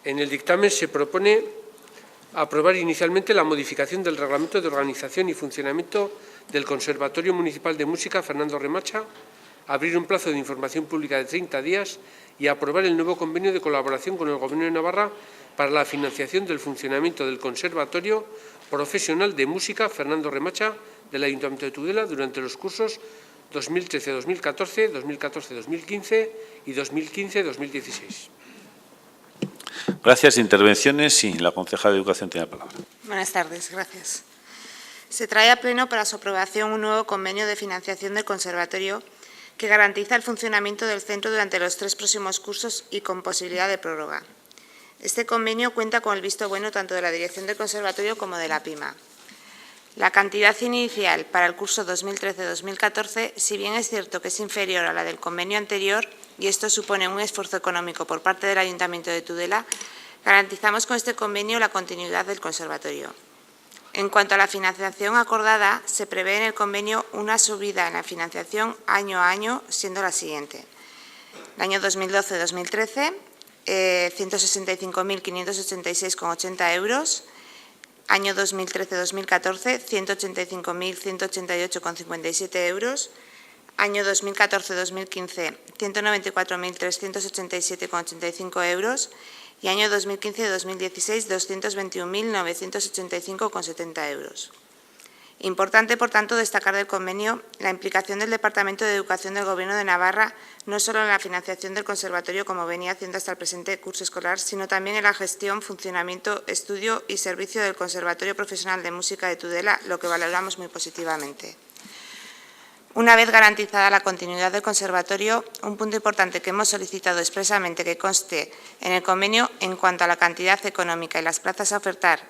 En el dictamen se propone aprobar inicialmente la modificación del Reglamento de Organización y Funcionamiento del Conservatorio Municipal de Música Fernando Remacha, abrir un plazo de información pública de 30 días y aprobar el nuevo convenio de colaboración con el Gobierno de Navarra para la financiación del funcionamiento del Conservatorio Profesional de Música Fernando Remacha del Ayuntamiento de Tudela durante los cursos 2013-2014, 2014-2015 y 2015-2016. Gracias. Intervenciones. Sí, la concejala de Educación tiene la palabra. Buenas tardes. Gracias. Se trae a pleno para su aprobación un nuevo convenio de financiación del Conservatorio que garantiza el funcionamiento del centro durante los 3 próximos cursos y con posibilidad de prórroga. Este convenio cuenta con el visto bueno tanto de la Dirección del Conservatorio como de la PIMA. La cantidad inicial para el curso 2013-2014, si bien es cierto que es inferior a la del convenio anterior, y esto supone un esfuerzo económico por parte del Ayuntamiento de Tudela, garantizamos con este convenio la continuidad del conservatorio. En cuanto a la financiación acordada, se prevé en el convenio una subida en la financiación año a año, siendo la siguiente. El año 2012-2013, 165.586,80 euros. Año 2013-2014, 185.188,57 euros. Año 2014-2015, 194.387,85 euros. Y año 2015-2016, 221.985,70 euros. Importante, por tanto, destacar del convenio la implicación del Departamento de Educación del Gobierno de Navarra, no solo en la financiación del conservatorio, como venía haciendo hasta el presente curso escolar, sino también en la gestión, funcionamiento, estudio y servicio del Conservatorio Profesional de Música de Tudela, lo que valoramos muy positivamente. Una vez garantizada la continuidad del conservatorio, un punto importante que hemos solicitado expresamente que conste en el convenio en cuanto a la cantidad económica y las plazas a ofertar,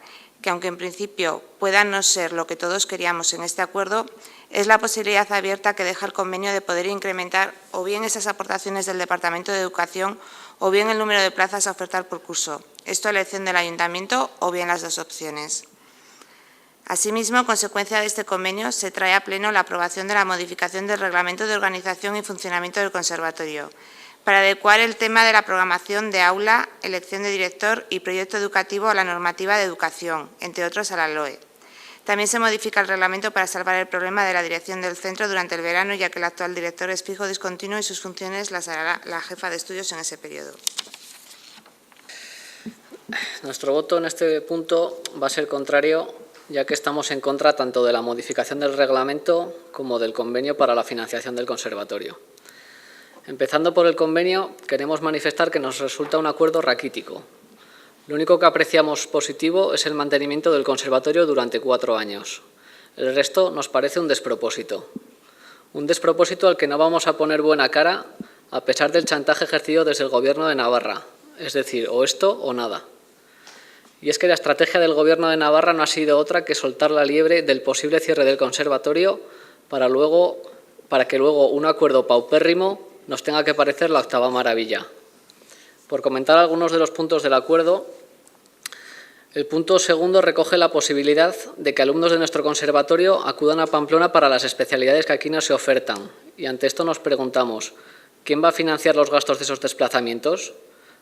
que aunque en principio puedan no ser lo que todos queríamos en este acuerdo, es la posibilidad abierta que deja el convenio de poder incrementar o bien esas aportaciones del Departamento de Educación o bien el número de plazas a ofertar por curso. Esto a elección del Ayuntamiento o bien las dos opciones. Asimismo, en consecuencia de este convenio, se trae a pleno la aprobación de la modificación del Reglamento de Organización y Funcionamiento del Conservatorio, para adecuar el tema de la programación de aula, elección de director y proyecto educativo a la normativa de educación, entre otros a la LOE. También se modifica el reglamento para salvar el problema de la dirección del centro durante el verano, ya que el actual director es fijo discontinuo y sus funciones las hará la jefa de estudios en ese periodo. Nuestro voto en este punto va a ser contrario, ya que estamos en contra tanto de la modificación del reglamento como del convenio para la financiación del conservatorio. Empezando por el convenio, queremos manifestar que nos resulta un acuerdo raquítico. Lo único que apreciamos positivo es el mantenimiento del conservatorio durante 4 años. El resto nos parece un despropósito. Un despropósito al que no vamos a poner buena cara a pesar del chantaje ejercido desde el Gobierno de Navarra, es decir, o esto o nada. Y es que la estrategia del Gobierno de Navarra no ha sido otra que soltar la liebre del posible cierre del conservatorio para que luego un acuerdo paupérrimo nos tenga que parecer la octava maravilla. Por comentar algunos de los puntos del acuerdo, el punto segundo recoge la posibilidad de que alumnos de nuestro conservatorio acudan a Pamplona para las especialidades que aquí no se ofertan. Y ante esto nos preguntamos, ¿quién va a financiar los gastos de esos desplazamientos?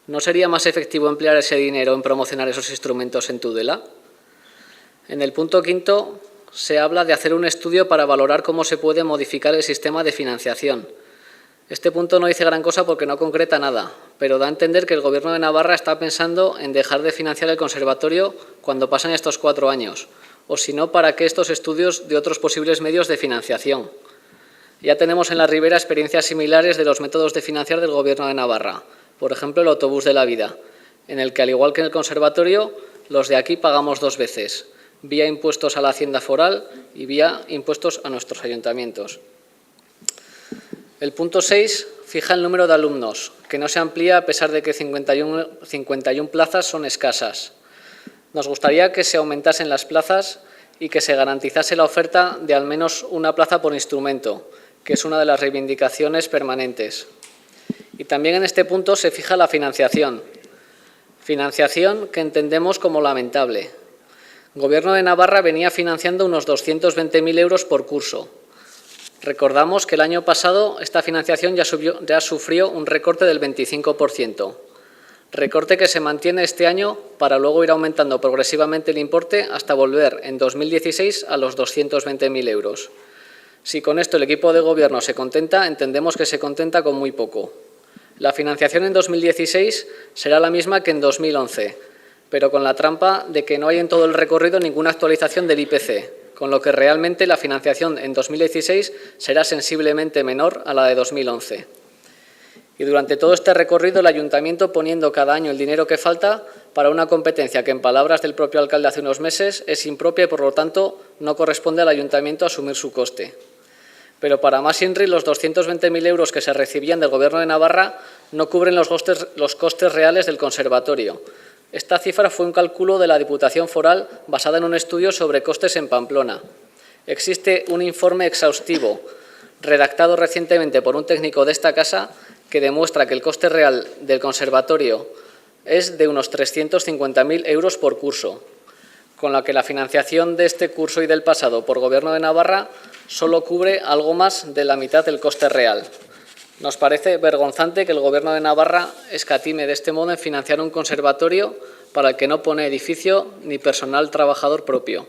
¿No sería más efectivo emplear ese dinero en promocionar esos instrumentos en Tudela? En el punto quinto se habla de hacer un estudio para valorar cómo se puede modificar el sistema de financiación. Este punto no dice gran cosa porque no concreta nada, pero da a entender que el Gobierno de Navarra está pensando en dejar de financiar el conservatorio cuando pasen estos 4 años, o si no, para que estos estudios de otros posibles medios de financiación. Ya tenemos en la Ribera experiencias similares de los métodos de financiar del Gobierno de Navarra. Por ejemplo, el autobús de la vida, en el que, al igual que en el conservatorio, los de aquí pagamos 2 veces, vía impuestos a la Hacienda Foral y vía impuestos a nuestros ayuntamientos. El punto 6 fija el número de alumnos, que no se amplía a pesar de que 51 plazas son escasas. Nos gustaría que se aumentasen las plazas y que se garantizase la oferta de al menos una plaza por instrumento, que es una de las reivindicaciones permanentes. Y también en este punto se fija la financiación que entendemos como lamentable. El Gobierno de Navarra venía financiando unos 220.000 euros por curso. Recordamos que el año pasado esta financiación ya sufrió un recorte del 25%. recorte que se mantiene este año para luego ir aumentando progresivamente el importe hasta volver en 2016 a los 220.000 euros. Si con esto el equipo de Gobierno se contenta, entendemos que se contenta con muy poco. La financiación en 2016 será la misma que en 2011, pero con la trampa de que no hay en todo el recorrido ninguna actualización del IPC, con lo que realmente la financiación en 2016 será sensiblemente menor a la de 2011. Y durante todo este recorrido el Ayuntamiento poniendo cada año el dinero que falta para una competencia que, en palabras del propio alcalde hace unos meses, es impropia y, por lo tanto, no corresponde al Ayuntamiento asumir su coste. Pero para más INRI, los 220.000 euros que se recibían del Gobierno de Navarra no cubren los costes reales del conservatorio. Esta cifra fue un cálculo de la Diputación Foral basada en un estudio sobre costes en Pamplona. Existe un informe exhaustivo, redactado recientemente por un técnico de esta casa, que demuestra que el coste real del conservatorio es de unos 350.000 euros por curso, con la que la financiación de este curso y del pasado por Gobierno de Navarra solo cubre algo más de la mitad del coste real. Nos parece vergonzante que el Gobierno de Navarra escatime de este modo en financiar un conservatorio para el que no pone edificio ni personal trabajador propio.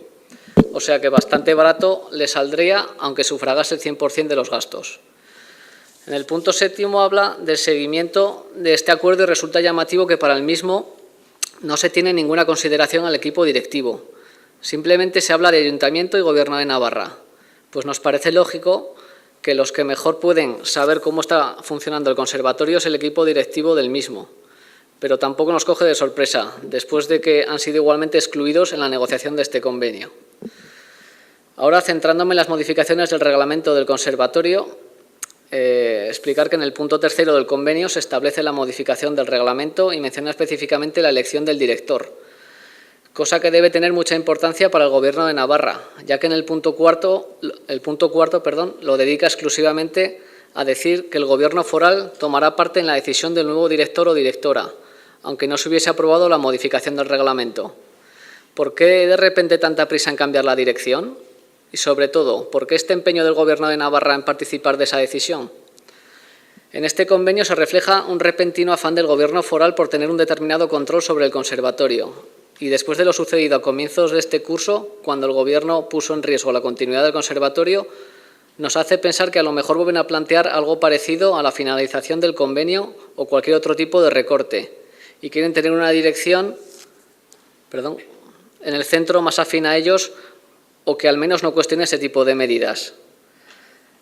O sea que bastante barato le saldría, aunque sufragase el 100% de los gastos. En el punto 7 habla del seguimiento de este acuerdo y resulta llamativo que para el mismo no se tiene ninguna consideración al equipo directivo. Simplemente se habla de Ayuntamiento y Gobierno de Navarra. Pues nos parece lógico que los que mejor pueden saber cómo está funcionando el conservatorio es el equipo directivo del mismo. Pero tampoco nos coge de sorpresa, después de que han sido igualmente excluidos en la negociación de este convenio. Ahora, centrándome en las modificaciones del reglamento del conservatorio, explicar que en el punto 3 del convenio se establece la modificación del reglamento y menciona específicamente la elección del director, cosa que debe tener mucha importancia para el Gobierno de Navarra, ya que en el punto cuarto lo dedica exclusivamente a decir que el Gobierno foral tomará parte en la decisión del nuevo director o directora, aunque no se hubiese aprobado la modificación del reglamento. ¿Por qué de repente tanta prisa en cambiar la dirección? Y, sobre todo, ¿por qué este empeño del Gobierno de Navarra en participar de esa decisión? En este convenio se refleja un repentino afán del Gobierno foral por tener un determinado control sobre el conservatorio. Y después de lo sucedido a comienzos de este curso, cuando el Gobierno puso en riesgo la continuidad del conservatorio, nos hace pensar que a lo mejor vuelven a plantear algo parecido a la finalización del convenio o cualquier otro tipo de recorte. Y quieren tener una dirección en el centro más afín a ellos, o que al menos no cuestione ese tipo de medidas.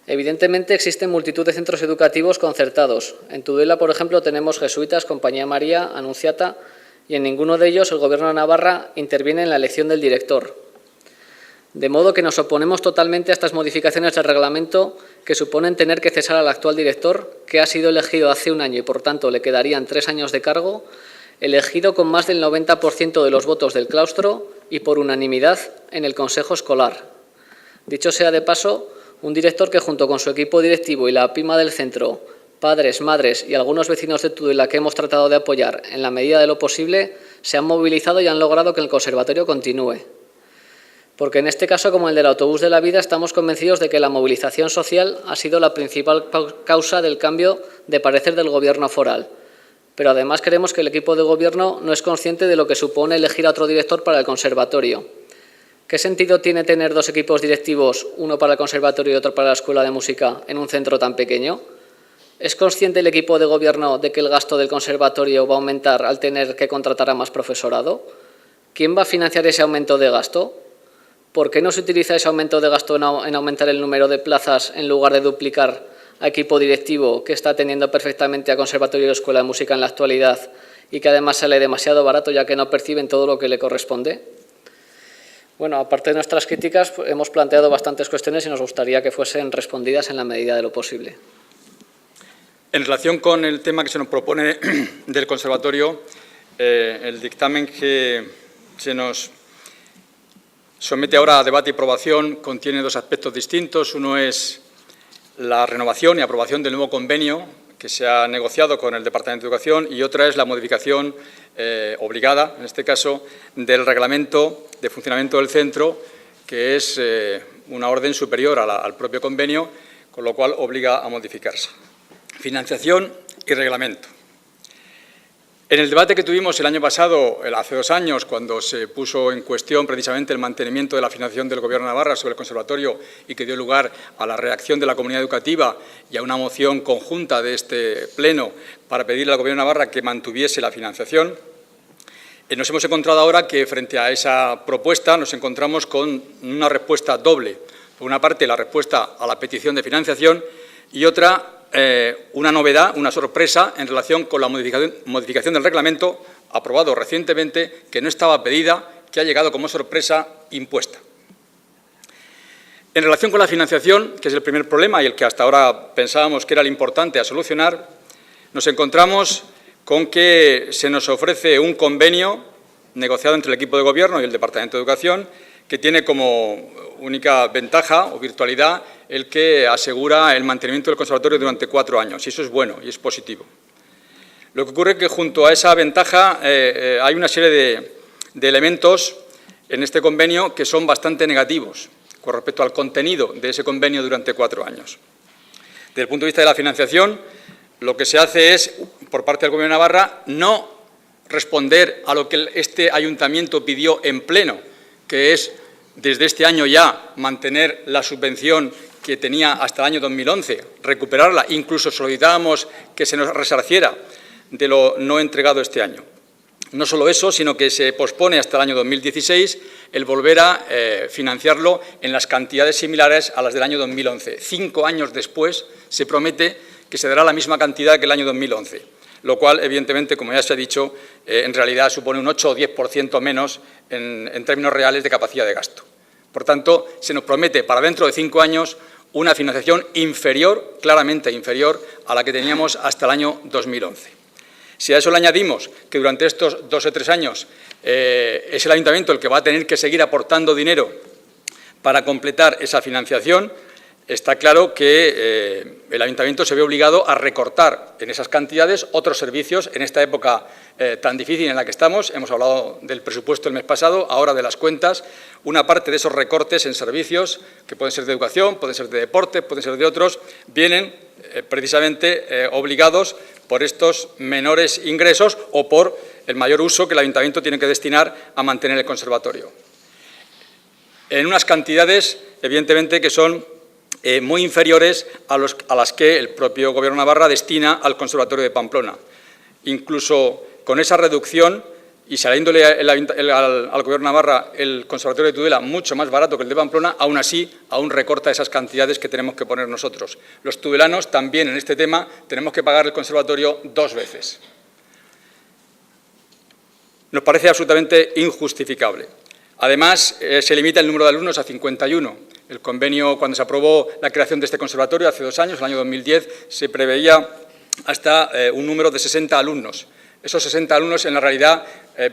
Evidentemente existen multitud de centros educativos concertados. En Tudela, por ejemplo, tenemos Jesuitas, Compañía María, Anunciata, y en ninguno de ellos el Gobierno de Navarra interviene en la elección del director. De modo que nos oponemos totalmente a estas modificaciones del reglamento que suponen tener que cesar al actual director, que ha sido elegido hace un año y, por tanto, le quedarían 3 años de cargo, elegido con más del 90% de los votos del claustro y por unanimidad en el Consejo Escolar. Dicho sea de paso, un director que junto con su equipo directivo y la PIMA del centro, padres, madres y algunos vecinos de Tudela que hemos tratado de apoyar en la medida de lo posible, se han movilizado y han logrado que el conservatorio continúe. Porque en este caso, como el del autobús de la vida, estamos convencidos de que la movilización social ha sido la principal causa del cambio de parecer del Gobierno foral. Pero además creemos que el equipo de Gobierno no es consciente de lo que supone elegir a otro director para el conservatorio. ¿Qué sentido tiene tener 2 equipos directivos, uno para el conservatorio y otro para la Escuela de Música, en un centro tan pequeño? ¿Es consciente el equipo de Gobierno de que el gasto del conservatorio va a aumentar al tener que contratar a más profesorado? ¿Quién va a financiar ese aumento de gasto? ¿Por qué no se utiliza ese aumento de gasto en aumentar el número de plazas en lugar de duplicar a equipo directivo que está atendiendo perfectamente a Conservatorio y Escuela de Música en la actualidad y que además sale demasiado barato ya que no perciben todo lo que le corresponde? Bueno, aparte de nuestras críticas, hemos planteado bastantes cuestiones y nos gustaría que fuesen respondidas en la medida de lo posible. En relación con el tema que se nos propone del conservatorio, el dictamen que se nos somete ahora a debate y aprobación contiene 2 aspectos distintos. Uno es la renovación y aprobación del nuevo convenio que se ha negociado con el Departamento de Educación y otra es la modificación obligada, en este caso, del reglamento de funcionamiento del centro, que es una orden superior al propio convenio, con lo cual obliga a modificarse. Financiación y reglamento. En el debate que tuvimos el año pasado, hace 2 años, cuando se puso en cuestión precisamente el mantenimiento de la financiación del Gobierno de Navarra sobre el conservatorio y que dio lugar a la reacción de la comunidad educativa y a una moción conjunta de este Pleno para pedirle al Gobierno de Navarra que mantuviese la financiación, nos hemos encontrado ahora que frente a esa propuesta nos encontramos con una respuesta doble. Por una parte, la respuesta a la petición de financiación y otra, una novedad, una sorpresa en relación con la modificación del reglamento aprobado recientemente, que no estaba pedida, que ha llegado como sorpresa impuesta. En relación con la financiación, que es el primer problema y el que hasta ahora pensábamos que era el importante a solucionar, nos encontramos con que se nos ofrece un convenio negociado entre el equipo de Gobierno y el Departamento de Educación, que tiene como única ventaja o virtualidad el que asegura el mantenimiento del conservatorio durante 4 años, y eso es bueno y es positivo. Lo que ocurre es que junto a esa ventaja hay una serie de elementos en este convenio que son bastante negativos con respecto al contenido de ese convenio durante 4 años. Desde el punto de vista de la financiación, lo que se hace es, por parte del Gobierno de Navarra, no responder a lo que este ayuntamiento pidió en pleno, que es, desde este año ya, mantener la subvención que tenía hasta el año 2011, recuperarla, incluso solicitábamos que se nos resarciera de lo no entregado este año. No solo eso, sino que se pospone hasta el año 2016 el volver a financiarlo en las cantidades similares a las del año 2011. 5 años después se promete que se dará la misma cantidad que el año 2011, lo cual, evidentemente, como ya se ha dicho, en realidad supone un 8 o 10% menos en términos reales de capacidad de gasto. Por tanto, se nos promete para dentro de 5 años una financiación inferior, claramente inferior, a la que teníamos hasta el año 2011. Si a eso le añadimos que durante estos 2 o 3 años es el ayuntamiento el que va a tener que seguir aportando dinero para completar esa financiación, está claro que el ayuntamiento se ve obligado a recortar en esas cantidades otros servicios en esta época tan difícil en la que estamos. Hemos hablado del presupuesto el mes pasado, ahora de las cuentas. Una parte de esos recortes en servicios, que pueden ser de educación, pueden ser de deporte, pueden ser de otros, vienen precisamente obligados por estos menores ingresos o por el mayor uso que el ayuntamiento tiene que destinar a mantener el conservatorio. En unas cantidades, evidentemente, que son muy inferiores a las que el propio Gobierno de Navarra destina al Conservatorio de Pamplona. Incluso con esa reducción y saliéndole al Gobierno de Navarra el Conservatorio de Tudela mucho más barato que el de Pamplona, aún así aún recorta esas cantidades que tenemos que poner nosotros. Los tudelanos también en este tema tenemos que pagar el conservatorio 2 veces. Nos parece absolutamente injustificable. Además, se limita el número de alumnos a 51. El convenio, cuando se aprobó la creación de este conservatorio hace 2 años, el año 2010, se preveía hasta un número de 60 alumnos. Esos 60 alumnos, en la realidad,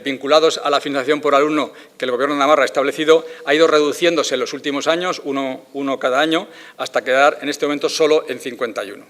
vinculados a la financiación por alumno que el Gobierno de Navarra ha establecido, ha ido reduciéndose en los últimos años, uno cada año, hasta quedar en este momento solo en 51.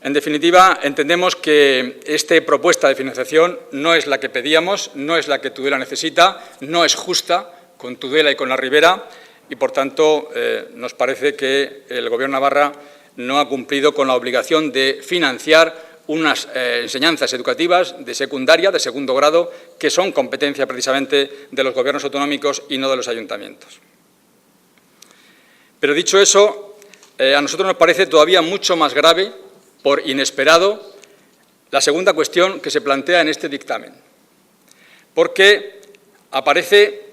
En definitiva, entendemos que esta propuesta de financiación no es la que pedíamos, no es la que Tudela necesita, no es justa con Tudela y con la Ribera y, por tanto, nos parece que el Gobierno de Navarra no ha cumplido con la obligación de financiar unas enseñanzas educativas de secundaria, de segundo grado, que son competencia precisamente de los gobiernos autonómicos y no de los ayuntamientos. Pero dicho eso, a nosotros nos parece todavía mucho más grave, por inesperado, la segunda cuestión que se plantea en este dictamen, porque aparece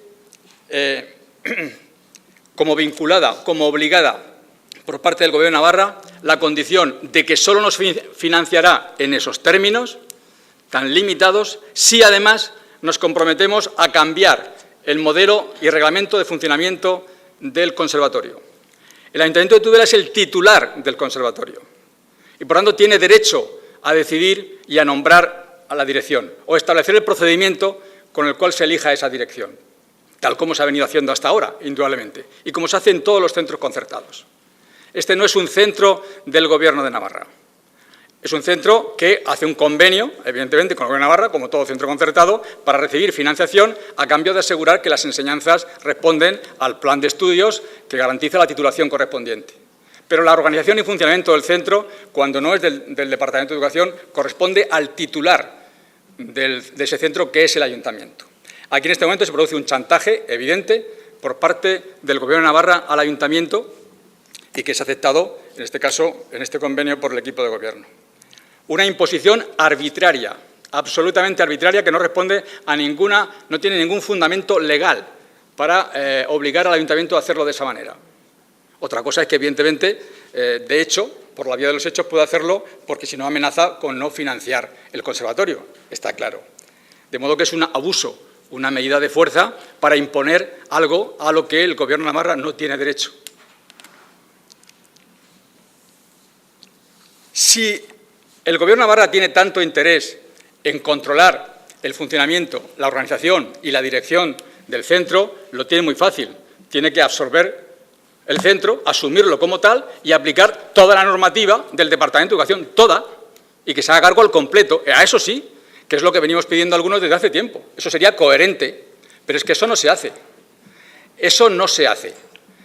como vinculada, como obligada por parte del Gobierno de Navarra la condición de que solo nos financiará en esos términos tan limitados si además nos comprometemos a cambiar el modelo y reglamento de funcionamiento del conservatorio. El Ayuntamiento de Tudela es el titular del conservatorio y, por tanto, tiene derecho a decidir y a nombrar a la dirección o establecer el procedimiento con el cual se elija esa dirección, tal como se ha venido haciendo hasta ahora, indudablemente, y como se hace en todos los centros concertados. Este no es un centro del Gobierno de Navarra. Es un centro que hace un convenio, evidentemente, con el Gobierno de Navarra, como todo centro concertado, para recibir financiación a cambio de asegurar que las enseñanzas responden al plan de estudios que garantiza la titulación correspondiente. Pero la organización y funcionamiento del centro, cuando no es del Departamento de Educación, corresponde al titular de ese centro, que es el Ayuntamiento. Aquí en este momento se produce un chantaje evidente por parte del Gobierno de Navarra al Ayuntamiento y que es aceptado, en este caso, en este convenio por el equipo de Gobierno. Una imposición arbitraria, absolutamente arbitraria, que no responde a no tiene ningún fundamento legal para obligar al Ayuntamiento a hacerlo de esa manera. Otra cosa es que, evidentemente, de hecho, por la vía de los hechos puede hacerlo porque si no amenaza con no financiar el conservatorio, está claro. De modo que es un abuso, una medida de fuerza para imponer algo a lo que el Gobierno de Navarra no tiene derecho. Si el Gobierno de Navarra tiene tanto interés en controlar el funcionamiento, la organización y la dirección del centro, lo tiene muy fácil. Tiene que absorber el centro, asumirlo como tal y aplicar toda la normativa del Departamento de Educación, toda, y que se haga cargo al completo. A eso sí, que es lo que venimos pidiendo algunos desde hace tiempo. Eso sería coherente, pero es que eso no se hace. Eso no se hace.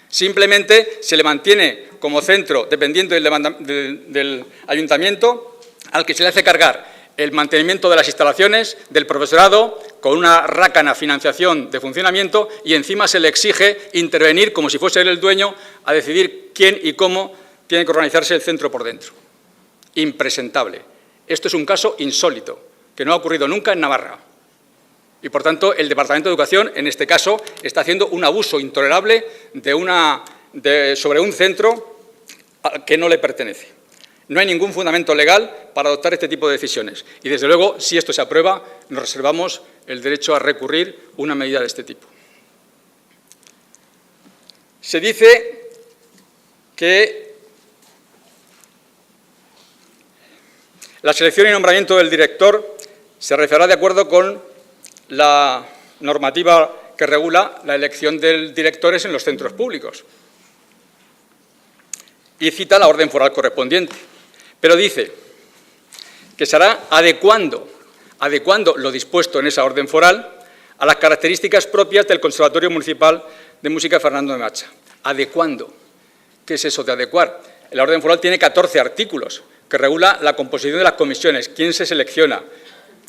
Simplemente se le mantiene como centro dependiente del Ayuntamiento, al que se le hace cargar el mantenimiento de las instalaciones, del profesorado, con una rácana financiación de funcionamiento, y encima se le exige intervenir, como si fuese él el dueño, a decidir quién y cómo tiene que organizarse el centro por dentro. Impresentable. Esto es un caso insólito, que no ha ocurrido nunca en Navarra. Y, por tanto, el Departamento de Educación, en este caso, está haciendo un abuso intolerable sobre un centro al que no le pertenece. No hay ningún fundamento legal para adoptar este tipo de decisiones. Y, desde luego, si esto se aprueba, nos reservamos el derecho a recurrir una medida de este tipo. Se dice que la selección y nombramiento del director se realizará de acuerdo con la normativa que regula la elección de directores en los centros públicos. Y cita la orden foral correspondiente. Pero dice que se hará adecuando lo dispuesto en esa orden foral a las características propias del Conservatorio Municipal de Música Fernando de Macha. Adecuando. ¿Qué es eso de adecuar? La orden foral tiene 14 artículos que regula la composición de las comisiones, quién se selecciona,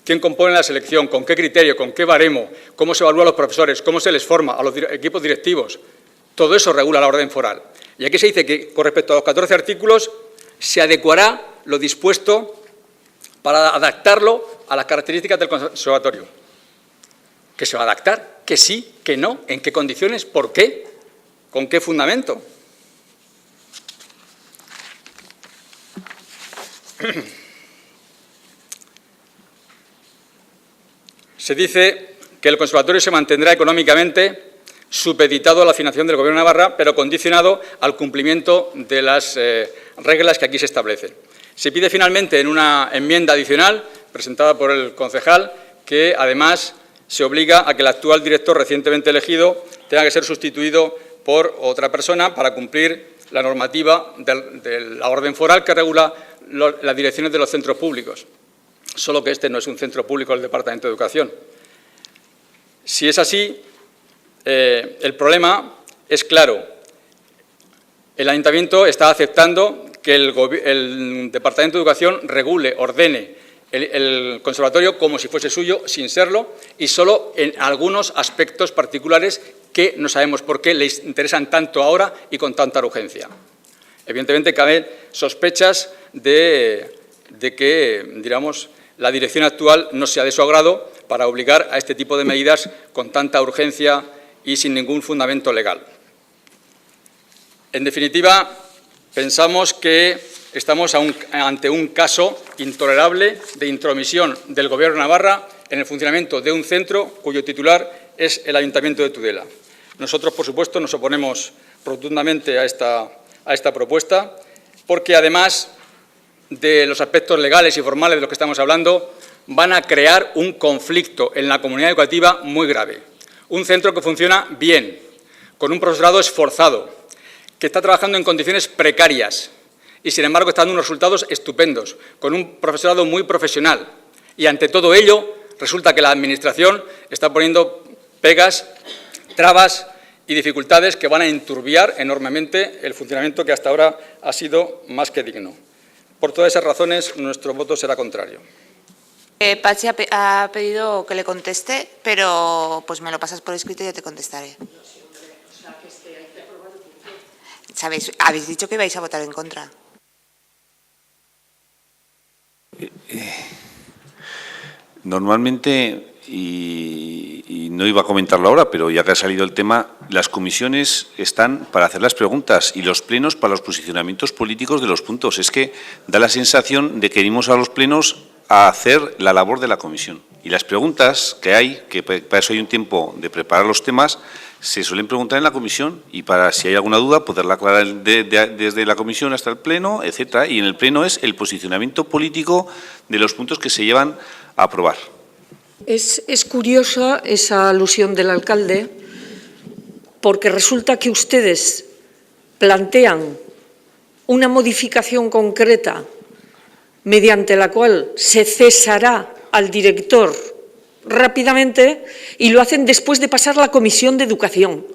quién compone la selección, con qué criterio, con qué baremo, cómo se evalúa a los profesores, cómo se les forma a los equipos directivos. Todo eso regula la orden foral. Y aquí se dice que, con respecto a los 14 artículos, se adecuará lo dispuesto para adaptarlo a las características del conservatorio. ¿Que se va a adaptar? ¿Que sí? ¿Que no? ¿En qué condiciones? ¿Por qué? ¿Con qué fundamento? Se dice que el conservatorio se mantendrá económicamente supeditado a la financiación del Gobierno de Navarra, pero condicionado al cumplimiento de las reglas que aquí se establecen. Se pide finalmente en una enmienda adicional presentada por el concejal que además se obliga a que el actual director recientemente elegido tenga que ser sustituido por otra persona para cumplir la normativa de la orden foral que regula las direcciones de los centros públicos. Solo que este no es un centro público del Departamento de Educación. Si es así, el problema es claro. El Ayuntamiento está aceptando que el Departamento de Educación regule, ordene el conservatorio como si fuese suyo, sin serlo, y solo en algunos aspectos particulares que no sabemos por qué les interesan tanto ahora y con tanta urgencia. Evidentemente, caben sospechas de que, digamos, la dirección actual no sea de su agrado para obligar a este tipo de medidas con tanta urgencia y sin ningún fundamento legal. En definitiva, pensamos que estamos ante un caso intolerable de intromisión del Gobierno de Navarra en el funcionamiento de un centro cuyo titular es el Ayuntamiento de Tudela. Nosotros, por supuesto, nos oponemos rotundamente a esta propuesta porque, además de los aspectos legales y formales de los que estamos hablando, van a crear un conflicto en la comunidad educativa muy grave. Un centro que funciona bien, con un profesorado esforzado, que está trabajando en condiciones precarias y, sin embargo, está dando unos resultados estupendos, con un profesorado muy profesional. Y, ante todo ello, resulta que la Administración está poniendo pegas, trabas y dificultades que van a enturbiar enormemente el funcionamiento que hasta ahora ha sido más que digno. Por todas esas razones, nuestro voto será contrario. Patxi ha pedido que le conteste, pero pues me lo pasas por escrito y yo te contestaré. Habéis dicho que ibais a votar en contra. Normalmente, y no iba a comentarlo ahora, pero ya que ha salido el tema, las comisiones están para hacer las preguntas y los plenos para los posicionamientos políticos de los puntos. Es que da la sensación de que venimos a los plenos a hacer la labor de la comisión. Y las preguntas que hay, que para eso hay un tiempo de preparar los temas, se suelen preguntar en la comisión y para, si hay alguna duda, poderla aclarar desde la comisión hasta el pleno, etcétera. Y en el pleno es el posicionamiento político de los puntos que se llevan a aprobar. Es curiosa esa alusión del alcalde, porque resulta que ustedes plantean una modificación concreta mediante la cual se cesará al director rápidamente y lo hacen después de pasar la Comisión de Educación.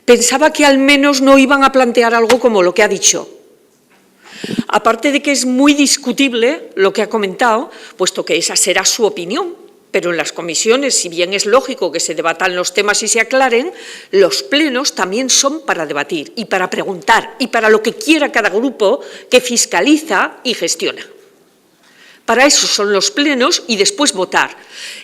Pensaba que al menos no iban a plantear algo como lo que ha dicho. Aparte de que es muy discutible lo que ha comentado, puesto que esa será su opinión, pero en las comisiones, si bien es lógico que se debatan los temas y se aclaren, los plenos también son para debatir y para preguntar y para lo que quiera cada grupo que fiscaliza y gestiona. Para eso son los plenos y después votar.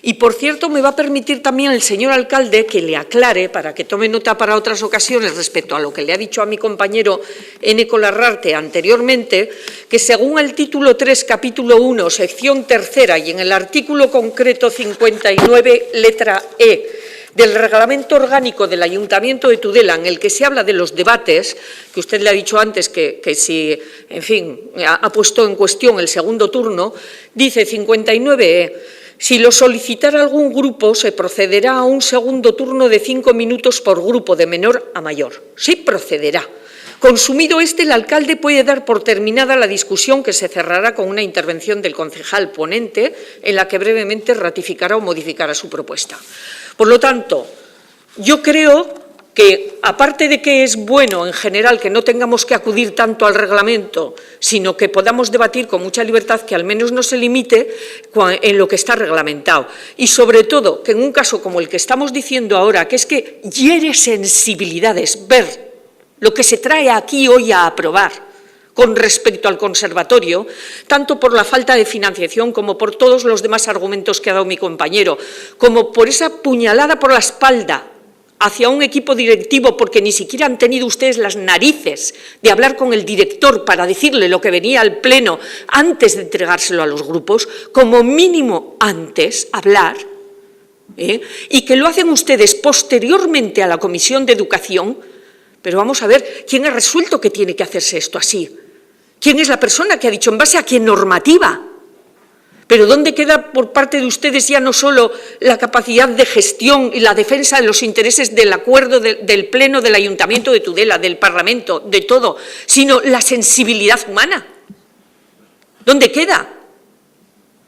Y, por cierto, me va a permitir también el señor alcalde que le aclare, para que tome nota para otras ocasiones respecto a lo que le ha dicho a mi compañero Eneco Larrarte anteriormente, que según el título 3, capítulo 1, sección 3 y en el artículo concreto 59, letra E, del reglamento orgánico del Ayuntamiento de Tudela, en el que se habla de los debates, que usted le ha dicho antes que si, en fin, ha puesto en cuestión el segundo turno, dice 59E, si lo solicitara algún grupo, se procederá a un segundo turno de 5 minutos por grupo, de menor a mayor. Sí, procederá. Consumido este, el alcalde puede dar por terminada la discusión, que se cerrará con una intervención del concejal ponente, en la que brevemente ratificará o modificará su propuesta. Por lo tanto, yo creo que, aparte de que es bueno en general que no tengamos que acudir tanto al reglamento, sino que podamos debatir con mucha libertad, que al menos no se limite en lo que está reglamentado. Y sobre todo, que en un caso como el que estamos diciendo ahora, que es que hiere sensibilidades ver lo que se trae aquí hoy a aprobar con respecto al conservatorio, tanto por la falta de financiación como por todos los demás argumentos que ha dado mi compañero, como por esa puñalada por la espalda hacia un equipo directivo, porque ni siquiera han tenido ustedes las narices de hablar con el director para decirle lo que venía al pleno antes de entregárselo a los grupos, como mínimo antes hablar, y que lo hacen ustedes posteriormente a la Comisión de Educación. Pero vamos a ver, ¿quién ha resuelto que tiene que hacerse esto así? ¿Quién es la persona que ha dicho en base a qué normativa? Pero ¿dónde queda por parte de ustedes ya no solo la capacidad de gestión y la defensa de los intereses del acuerdo del Pleno del Ayuntamiento de Tudela, del Parlamento, de todo, sino la sensibilidad humana? ¿Dónde queda?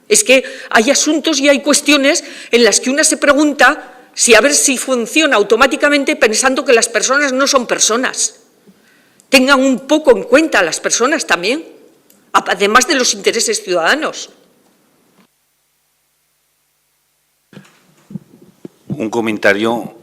Es que hay asuntos y hay cuestiones en las que una se pregunta si a ver si funciona automáticamente pensando que las personas no son personas. Tengan un poco en cuenta a las personas también, además de los intereses ciudadanos. Un comentario,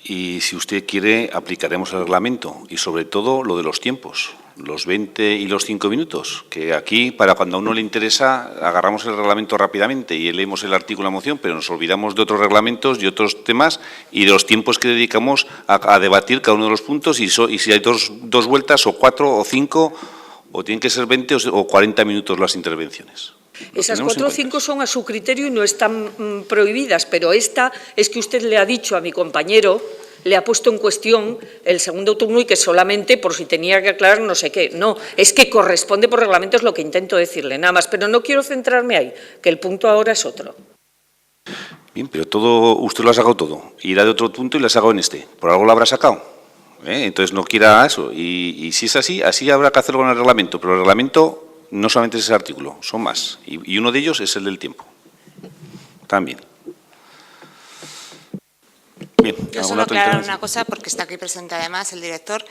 y si usted quiere aplicaremos el reglamento y sobre todo lo de los tiempos, los 20 y los 5 minutos, que aquí para cuando a uno le interesa agarramos el reglamento rápidamente y leemos el artículo de la moción, pero nos olvidamos de otros reglamentos y otros temas y de los tiempos que dedicamos a debatir cada uno de los puntos y si hay dos vueltas o 4 o 5 o tienen que ser 20 o 40 minutos las intervenciones. Esas 4 o 5 son a su criterio y no están prohibidas, pero esta es que usted le ha dicho a mi compañero, le ha puesto en cuestión el segundo turno y que solamente por si tenía que aclarar no sé qué. No, es que corresponde por reglamento, es lo que intento decirle, nada más, pero no quiero centrarme ahí, que el punto ahora es otro. Bien, pero todo, usted lo ha sacado todo, irá de otro punto y lo ha sacado en este, por algo lo habrá sacado, entonces no quiera eso, y si es así, así habrá que hacerlo con el reglamento, pero el reglamento no solamente es ese artículo, son más, y uno de ellos es el del tiempo, también. Bien, Yo ¿alguna solo otra aclarar intervención? una cosa, porque está aquí presente además el director.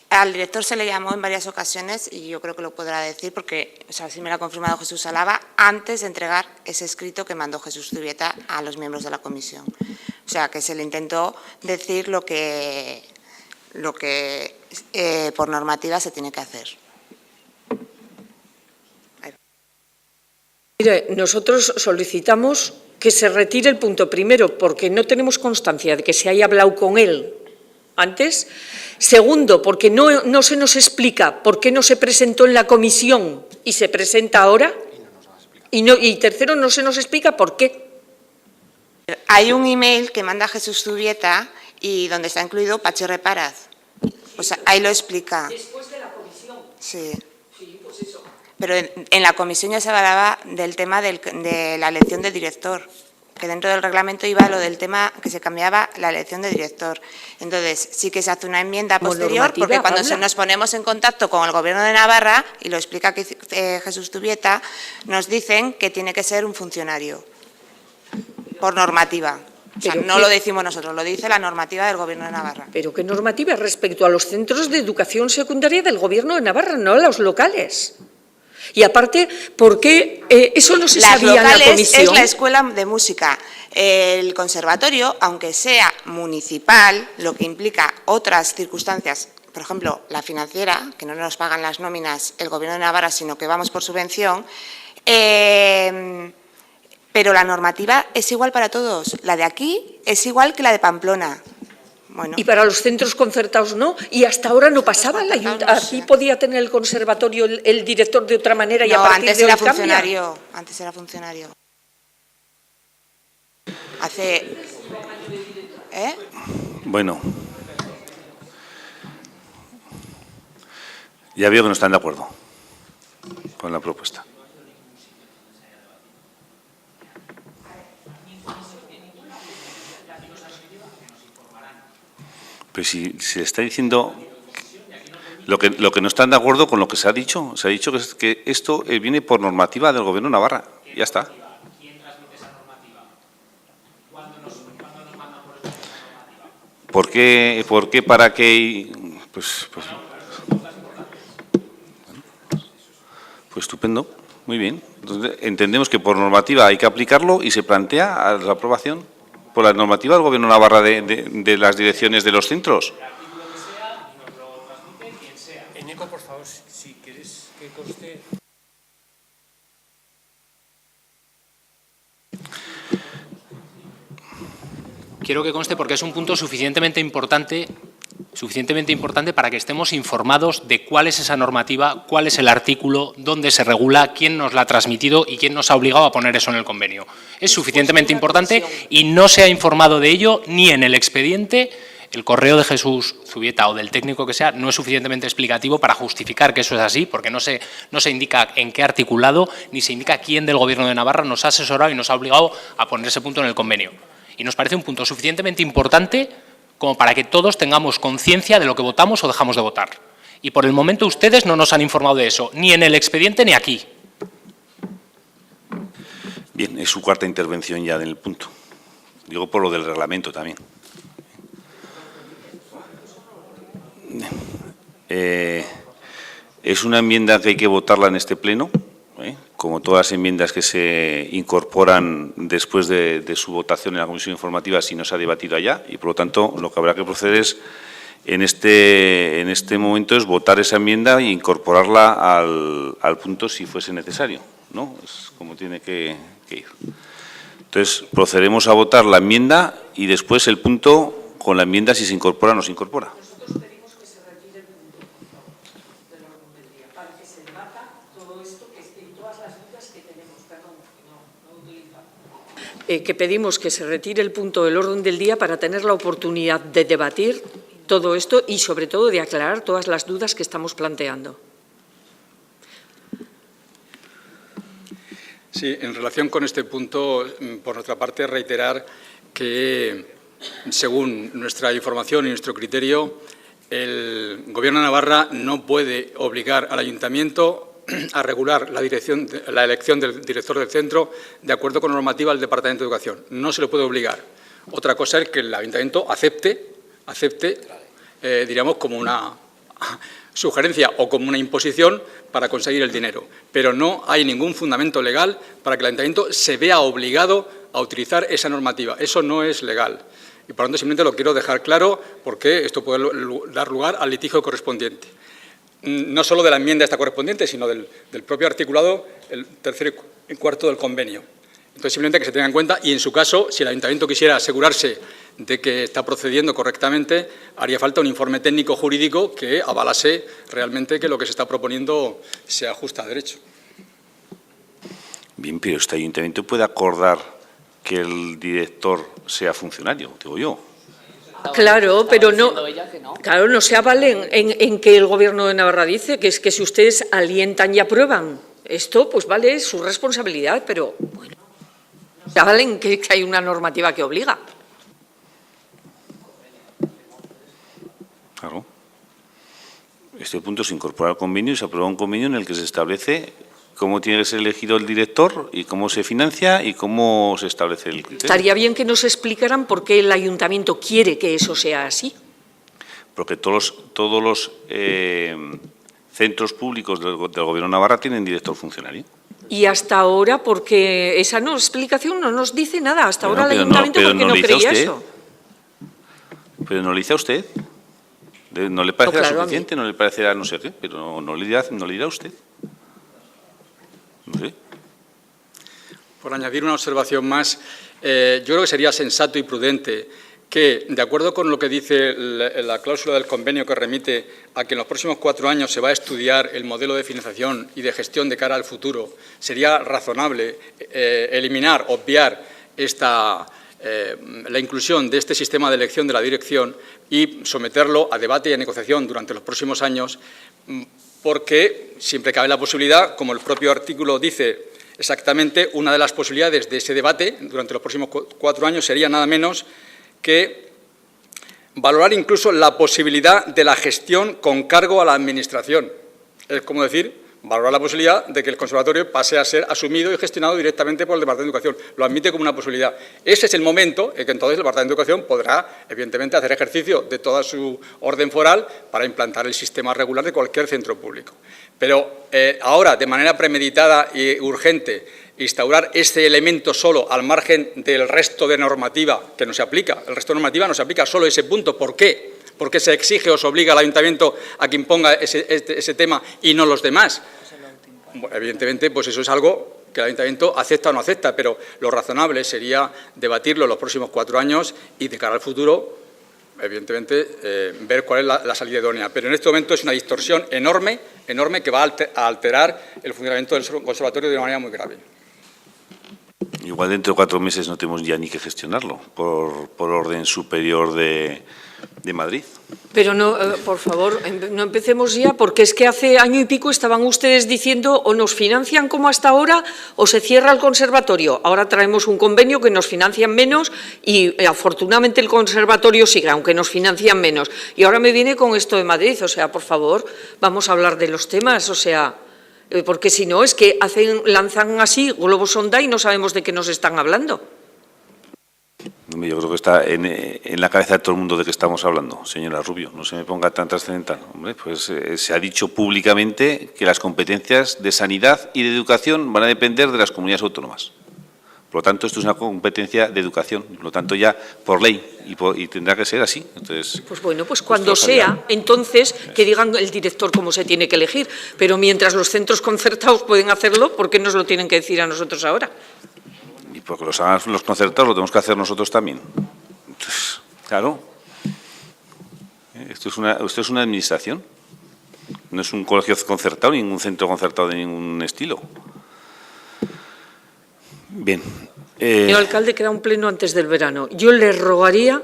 Al director se le llamó en varias ocasiones, y yo creo que lo podrá decir, porque así me lo ha confirmado Jesús Alaba, antes de entregar ese escrito que mandó Jesús Zubieta a los miembros de la comisión. O sea, que se le intentó decir lo que por normativa se tiene que hacer. Mire, nosotros solicitamos que se retire el punto primero, porque no tenemos constancia de que se haya hablado con él antes. Segundo, porque no se nos explica por qué no se presentó en la comisión y se presenta ahora. Y tercero, no se nos explica por qué. Hay un email que manda Jesús Zubieta y donde está incluido Pachi Reparaz. O sea, ahí lo explica. Después de la comisión. Sí. Sí, pues eso. Pero en la comisión ya se hablaba del tema de la elección de director, que dentro del reglamento iba lo del tema que se cambiaba la elección de director. Entonces, sí que se hace una enmienda posterior, porque cuando nos ponemos en contacto con el Gobierno de Navarra, y lo explica aquí Jesús Zubieta, nos dicen que tiene que ser un funcionario, por normativa. O sea, no lo decimos nosotros, lo dice la normativa del Gobierno de Navarra. ¿Pero qué normativa? Respecto a los centros de educación secundaria del Gobierno de Navarra, no a los locales. Y aparte, ¿por qué eso no se sabía en la comisión? Es la escuela de música. El conservatorio, aunque sea municipal, lo que implica otras circunstancias, por ejemplo, la financiera, que no nos pagan las nóminas el Gobierno de Navarra, sino que vamos por subvención, pero la normativa es igual para todos. La de aquí es igual que la de Pamplona. Bueno. Y para los centros concertados no, y hasta ahora no pasaba. Aquí podía tener el conservatorio el director de otra manera y a partir de hoy cambia. Antes era funcionario. Bueno. Ya veo que no están de acuerdo con la propuesta. Pero si se está diciendo lo que no están de acuerdo con lo que se ha dicho que esto viene por normativa del Gobierno de Navarra. Ya está. ¿Quién transmite esa normativa? ¿Cuándo nos mandan por esa normativa? ¿Por qué? ¿Para qué? Pues estupendo. Muy bien. Entonces, entendemos que por normativa hay que aplicarlo y se plantea a la aprobación por la normativa del Gobierno de Navarra de las direcciones de los centros. El artículo que sea, nos lo transmite quien sea. Eneco, por favor, si quieres que conste. Quiero que conste porque es un punto suficientemente importante para que estemos informados de cuál es esa normativa, cuál es el artículo, dónde se regula, quién nos la ha transmitido y quién nos ha obligado a poner eso en el convenio. Es suficientemente importante y no se ha informado de ello ni en el expediente. El correo de Jesús Zubieta o del técnico que sea no es suficientemente explicativo para justificar que eso es así, porque no se indica en qué articulado ni se indica quién del Gobierno de Navarra nos ha asesorado y nos ha obligado a poner ese punto en el convenio. Y nos parece un punto suficientemente importante como para que todos tengamos conciencia de lo que votamos o dejamos de votar. Y por el momento ustedes no nos han informado de eso, ni en el expediente ni aquí. Bien, es su cuarta intervención ya en el punto. Digo por lo del reglamento también. Es una enmienda que hay que votarla en este pleno, como todas las enmiendas que se incorporan después de su votación en la comisión informativa si no se ha debatido allá, y por lo tanto lo que habrá que proceder es en este momento es votar esa enmienda e incorporarla al punto si fuese necesario, ¿no? Es como tiene que ir. Entonces procederemos a votar la enmienda y después el punto con la enmienda si se incorpora o no se incorpora. Nosotros pedimos que se retire el punto del orden del día para que se debata todo esto y todas las dudas que tenemos. Perdón, no utilizamos. Que pedimos que se retire el punto del orden del día para tener la oportunidad de debatir todo esto y, sobre todo, de aclarar todas las dudas que estamos planteando. Sí, en relación con este punto, por nuestra parte, reiterar que, según nuestra información y nuestro criterio, el Gobierno de Navarra no puede obligar al Ayuntamiento a regular la elección del director del centro de acuerdo con la normativa del Departamento de Educación. No se le puede obligar. Otra cosa es que el Ayuntamiento acepte, diríamos, como una sugerencia o como una imposición para conseguir el dinero. Pero no hay ningún fundamento legal para que el Ayuntamiento se vea obligado a utilizar esa normativa. Eso no es legal. Y, por lo tanto, simplemente lo quiero dejar claro porque esto puede dar lugar al litigio correspondiente. No solo de la enmienda esta correspondiente, sino del propio articulado, el tercero y cuarto del convenio. Entonces, simplemente que se tenga en cuenta y, en su caso, si el Ayuntamiento quisiera asegurarse de que está procediendo correctamente, haría falta un informe técnico jurídico que avalase realmente que lo que se está proponiendo se ajusta a derecho. Bien, pero este Ayuntamiento puede acordar que el director sea funcionario, digo yo. Claro, pero no, claro, no se avalen en que el Gobierno de Navarra dice que es que si ustedes alientan y aprueban esto, pues vale, es su responsabilidad, pero bueno, no se avalen que hay una normativa que obliga. Claro. Este punto se incorpora al convenio y se aprueba un convenio en el que se establece cómo tiene que ser elegido el director y cómo se financia y cómo se establece el criterio. Estaría bien que nos explicaran por qué el Ayuntamiento quiere que eso sea así. Porque todos los centros públicos del Gobierno de Navarra tienen director funcionario. Y hasta ahora, porque esa explicación no nos dice nada. Hasta ahora el Pero Ayuntamiento, ¿por qué no creía eso? Pero no lo dice a usted. ¿No le parecerá claro, suficiente? ¿No le parecerá no sé qué? Pero no le dirá a usted. No sé. Por añadir una observación más, yo creo que sería sensato y prudente que, de acuerdo con lo que dice la cláusula del convenio que remite a que en los próximos 4 años se va a estudiar el modelo de financiación y de gestión de cara al futuro, sería razonable obviar la inclusión de este sistema de elección de la dirección y someterlo a debate y a negociación durante los próximos años, porque siempre cabe la posibilidad, como el propio artículo dice exactamente, una de las posibilidades de ese debate durante los próximos 4 años sería nada menos que valorar incluso la posibilidad de la gestión con cargo a la Administración. Es como decir, valorar la posibilidad de que el conservatorio pase a ser asumido y gestionado directamente por el Departamento de Educación. Lo admite como una posibilidad. Ese es el momento en que entonces el Departamento de Educación podrá, evidentemente, hacer ejercicio de toda su orden foral para implantar el sistema regular de cualquier centro público. Pero ahora, de manera premeditada y urgente, instaurar este elemento solo al margen del resto de normativa que no se aplica. El resto de normativa no se aplica solo ese punto. ¿Por qué? Porque se exige o se obliga al Ayuntamiento a que imponga ese tema y no los demás. Bueno, evidentemente, pues eso es algo que el Ayuntamiento acepta o no acepta, pero lo razonable sería debatirlo en los próximos 4 años y, de cara al futuro, evidentemente, ver cuál es la salida idónea. Pero en este momento es una distorsión enorme que va a alterar el funcionamiento del conservatorio de una manera muy grave. Igual dentro de 4 meses no tenemos ya ni que gestionarlo por orden superior de Madrid. Pero no, por favor, no empecemos ya, porque es que hace año y pico estaban ustedes diciendo o nos financian como hasta ahora o se cierra el conservatorio. Ahora traemos un convenio que nos financian menos y afortunadamente el conservatorio sigue, aunque nos financian menos. Y ahora me viene con esto de Madrid, o sea, por favor, vamos a hablar de los temas, o sea, porque si no es que lanzan así globos sonda y no sabemos de qué nos están hablando. Yo creo que está en la cabeza de todo el mundo de qué estamos hablando, señora Rubio. No se me ponga tan trascendental. Hombre, pues se ha dicho públicamente que las competencias de sanidad y de educación van a depender de las comunidades autónomas. Por lo tanto, esto es una competencia de educación. Por lo tanto, ya por ley y tendrá que ser así. Entonces, pues bueno, pues cuando sea, entonces que digan el director cómo se tiene que elegir. Pero mientras los centros concertados pueden hacerlo, ¿por qué nos lo tienen que decir a nosotros ahora? Y porque los hagan los concertados, lo tenemos que hacer nosotros también. Entonces, claro, esto es una administración. No es un colegio concertado, ni ningún centro concertado de ningún estilo. Bien. Señor alcalde, queda un pleno antes del verano. Yo le rogaría,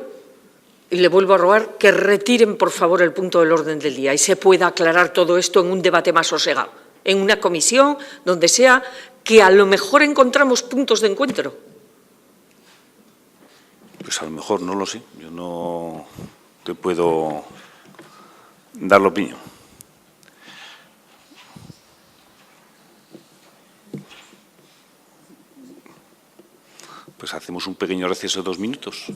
y le vuelvo a rogar, que retiren, por favor, el punto del orden del día y se pueda aclarar todo esto en un debate más sosegado, en una comisión, donde sea, que a lo mejor encontramos puntos de encuentro. Pues a lo mejor, no lo sé. Yo no te puedo dar la opinión. Pues pues hacemos un pequeño receso de 2 minutos.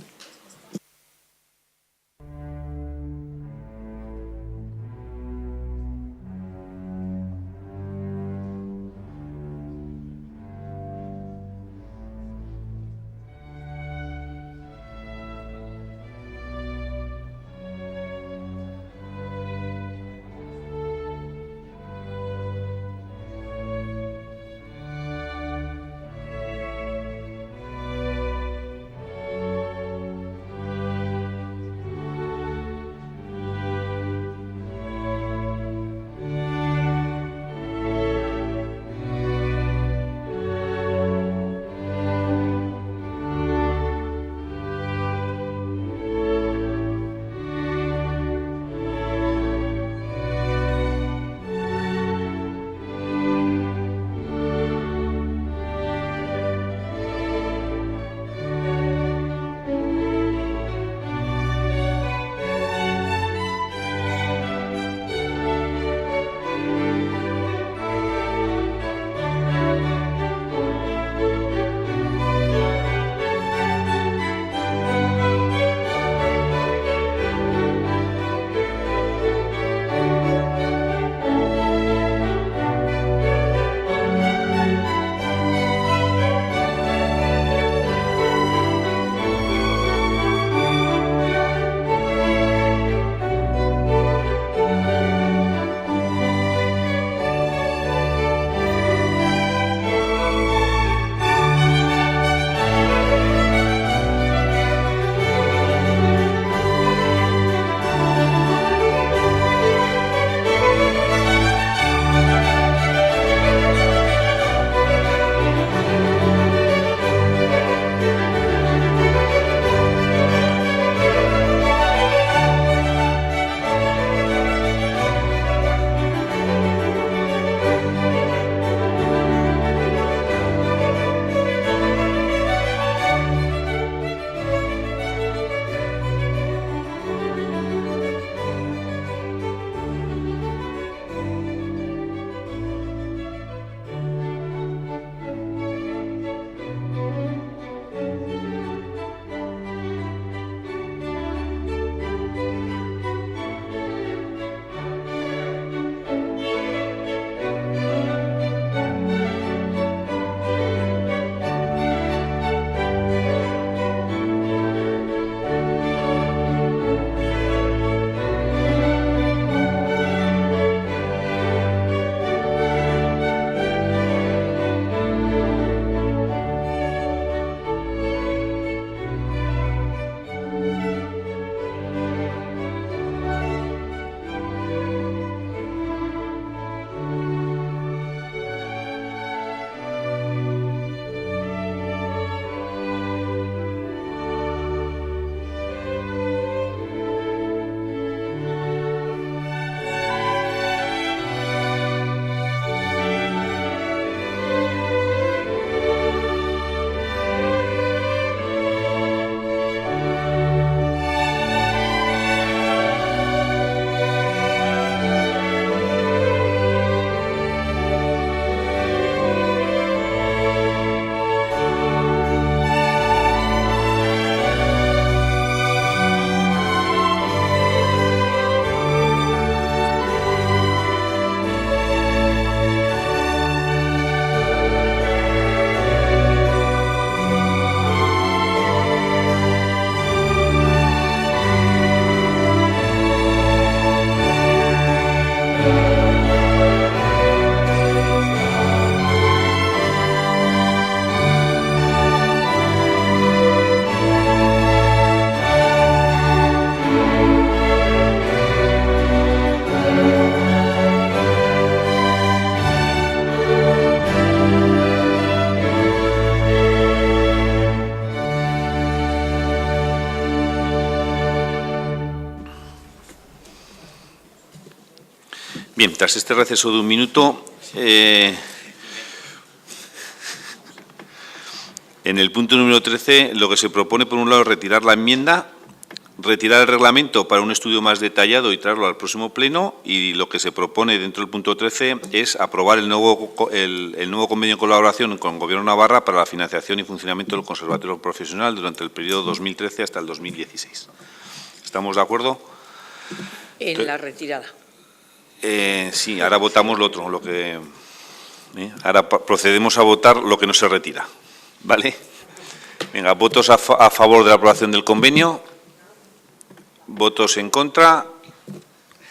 Bien, tras este receso de un minuto, en el punto número 13, lo que se propone, por un lado, es retirar la enmienda retirar el reglamento para un estudio más detallado y traerlo al próximo pleno, y lo que se propone dentro del punto 13 es aprobar el nuevo convenio de colaboración con el Gobierno de Navarra para la financiación y funcionamiento del Conservatorio Profesional durante el periodo 2013 hasta el 2016. ¿Estamos de acuerdo? En la retirada. Sí, ahora votamos lo otro, ahora procedemos a votar lo que no se retira, ¿vale? Venga, votos a favor de la aprobación del convenio, votos en contra,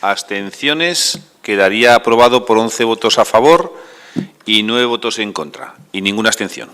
abstenciones, quedaría aprobado por 11 votos a favor y 9 votos en contra y ninguna abstención.